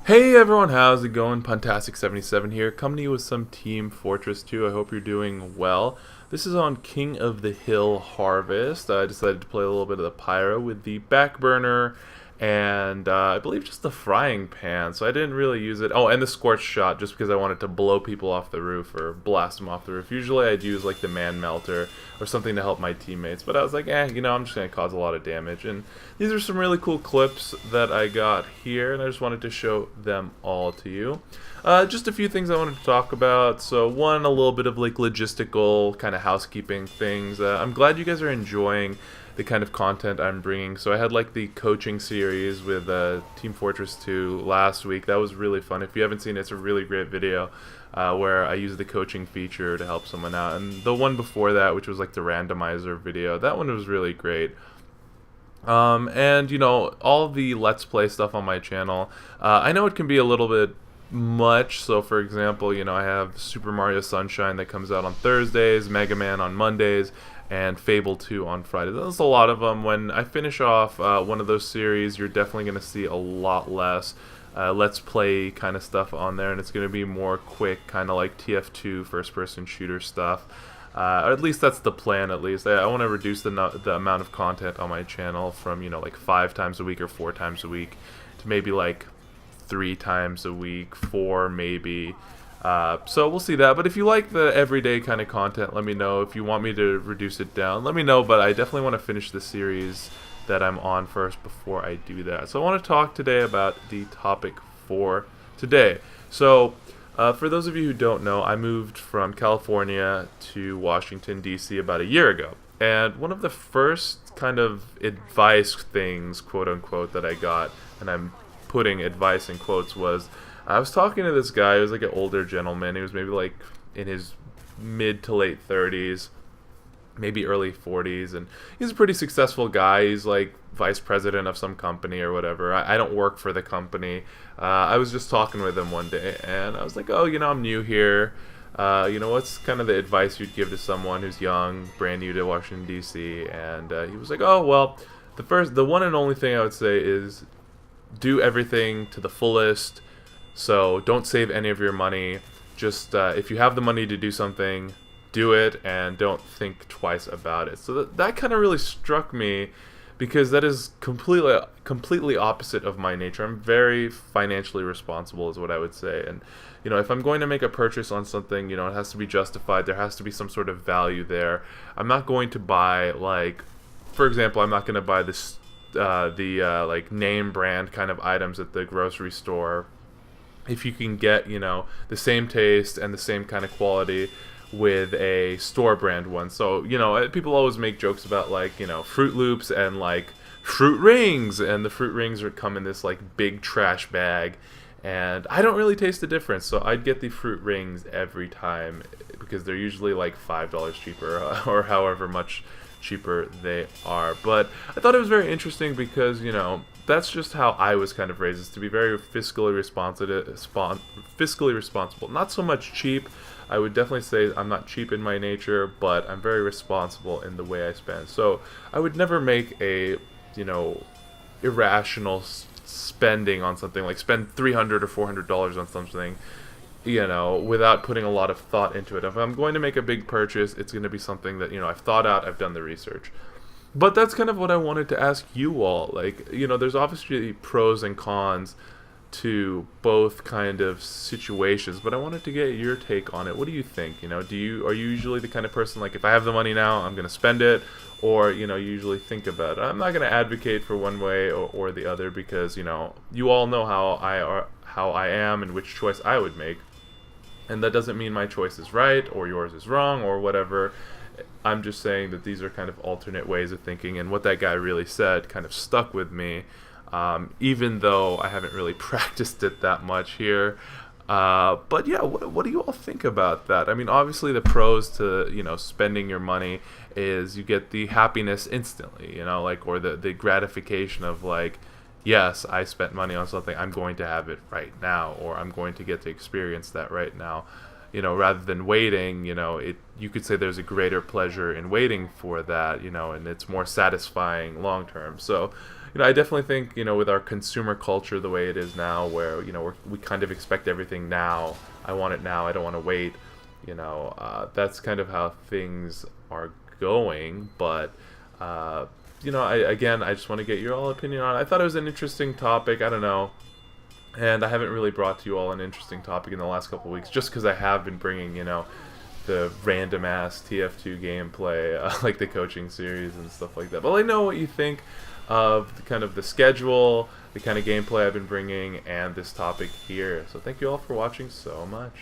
Hey everyone, how's it going? Puntastic77 here, coming to you with some Team Fortress 2. I hope you're doing well. This is on King of the Hill Harvest. I decided to play a little bit of the Pyro with the back burner and I believe just the frying pan, so I didn't really use it. Oh, and the scorched shot, just because I wanted to blow people off the roof or blast them off the roof. Usually I'd use like the man melter or something to help my teammates, but I was like, I'm just going to cause a lot of damage. And these are some really cool clips that I got here, and I just wanted to show them all to you. Just a few things I wanted to talk about. So one, a little bit of like logistical kind of housekeeping things. I'm glad you guys are enjoying the kind of content I'm bringing. So I had like the coaching series with Team Fortress 2 last week. That was really fun. If you haven't seen it, it's a really great video where I use the coaching feature to help someone out. And the one before that, which was like the randomizer video, that one was really great. And you know, all the Let's Play stuff on my channel, I know it can be a little bit much. So for example, you know, I have Super Mario Sunshine that comes out on Thursdays, Mega Man on Mondays, and Fable 2 on Friday. There's a lot of them. When I finish off one of those series, you're definitely going to see a lot less Let's Play kind of stuff on there, and it's going to be more quick, kind of like TF2 first-person shooter stuff. Or at least that's the plan, at least. I want to reduce the amount of content on my channel from, you know, like 5 times a week or 4 times a week to maybe like 3 times a week, 4 maybe. So we'll see that. But if you like the everyday kind of content, let me know. If you want me to reduce it down, let me know. But I definitely want to finish the series that I'm on first before I do that. So I want to talk today about the topic for today. So for those of you who don't know, I moved from California to Washington, D.C. about a year ago. And one of the first kind of advice things, quote unquote, that I got, and I'm putting advice in quotes, was I was talking to this guy. He was like an older gentleman. He was maybe like in his mid to late 30s, maybe early 40s, and he's a pretty successful guy. He's like vice president of some company or whatever. I don't work for the company. I was just talking with him one day, and I was like, oh, you know, I'm new here. You know, what's kind of the advice you'd give to someone who's young, brand new to Washington, D.C.? And he was like, oh, well, the one and only thing I would say is do everything to the fullest. So don't save any of your money. Just if you have the money to do something, do it, and don't think twice about it. So that kind of really struck me, because that is completely opposite of my nature. I'm very financially responsible, is what I would say. And you know, if I'm going to make a purchase on something, you know, it has to be justified. There has to be some sort of value there. I'm not going to buy, like, for example, I'm not going to buy this like name brand kind of items at the grocery store if you can get, you know, the same taste and the same kind of quality with a store brand one. So, you know, people always make jokes about, like, you know, Fruit Loops and like Fruit Rings, and the Fruit Rings would come in this like big trash bag, and I don't really taste the difference. So I'd get the Fruit Rings every time, because they're usually like $5 cheaper or however much cheaper they are. But I thought it was very interesting because, you know, that's just how I was kind of raised, is to be very fiscally responsible. Not so much cheap. I would definitely say I'm not cheap in my nature, but I'm very responsible in the way I spend. So I would never make a, you know, irrational spending on something, like spend $300 or $400 on something, you know, without putting a lot of thought into it. If I'm going to make a big purchase, it's going to be something that, you know, I've thought out, I've done the research. But that's kind of what I wanted to ask you all. Like, you know, there's obviously pros and cons to both kind of situations, but I wanted to get your take on it. What do you think? You know, are you usually the kind of person, like, if I have the money now, I'm going to spend it, or, you know, you usually think about it? I'm not going to advocate for one way or the other, because, you know, you all know how I am and which choice I would make. And that doesn't mean my choice is right or yours is wrong or whatever. I'm just saying that these are kind of alternate ways of thinking, and what that guy really said kind of stuck with me, even though I haven't really practiced it that much here. But yeah, what do you all think about that? I mean, obviously the pros to, you know, spending your money is you get the happiness instantly, you know, like, or the gratification of, like, yes, I spent money on something, I'm going to have it right now, or I'm going to get to experience that right now. You know, rather than waiting, you know, you could say there's a greater pleasure in waiting for that, you know, and it's more satisfying long term. So, I definitely think, with our consumer culture the way it is now, where, we kind of expect everything now. I want it now. I don't want to wait. That's kind of how things are going. But, I just want to get your all opinion on it. I thought it was an interesting topic. I don't know. And I haven't really brought to you all an interesting topic in the last couple of weeks, just because I have been bringing, the random ass TF2 gameplay, like the coaching series and stuff like that. But let me know what you think of kind of the schedule, the kind of gameplay I've been bringing, and this topic here. So thank you all for watching so much.